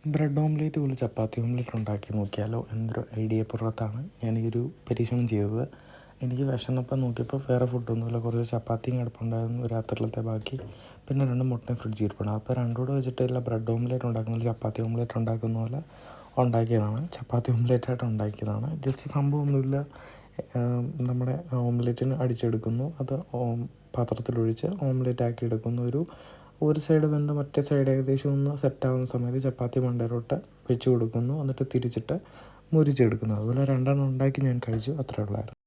Bread omelette പോലെ ചപ്പാത്തി omelette ഉണ്ടാക്കി നോക്കിയാലോ എന്നൊരു ഐഡിയ പുറത്താണ് ഞാൻ ഈ ഒരു പരീക്ഷണം ചെയ്തത്. എനിക്ക് വിശന്നപ്പം നോക്കിയപ്പോൾ വേറെ ഫുഡൊന്നുമില്ല, കുറച്ച് ചപ്പാത്തിയും കിടപ്പുണ്ടായിരുന്നു, രാത്രിയിലത്തെ ബാക്കി, പിന്നെ 2 മുട്ടയും ഫ്രിഡ്ജിൽ ഇരിപ്പുണ്ട്. അപ്പോൾ രണ്ടും കൂടെ വെച്ചിട്ടില്ല ബ്രെഡ് ഓംലേറ്റ് ഉണ്ടാക്കുന്നത് ചപ്പാത്തി ഓംലേറ്റ് ഉണ്ടാക്കുന്ന പോലെ ഉണ്ടാക്കിയതാണ്. ചപ്പാത്തി ഓംലേറ്റായിട്ട് ഉണ്ടാക്കിയതാണ്. ജസ്റ്റ് സംഭവമൊന്നുമില്ല. നമ്മുടെ ഓംലേറ്റിന് അടിച്ചെടുക്കുന്നു, അത് പാത്രത്തിലൊഴിച്ച് ഓംലേറ്റ് ആക്കി എടുക്കുന്നു. ഒരു സൈഡ് വെന്ത് മറ്റേ സൈഡ് ഏകദേശം ഒന്ന് സെറ്റാകുന്ന സമയത്ത് ചപ്പാത്തി മണ്ടയിലോട്ട് വെച്ച് കൊടുക്കുന്നു, എന്നിട്ട് തിരിച്ചിട്ട് മുരിച്ചെടുക്കുന്നു. അതുപോലെ 2 ഉണ്ടാക്കി ഞാൻ കഴിച്ചു, അത്രേ ഉള്ളായിരുന്നു.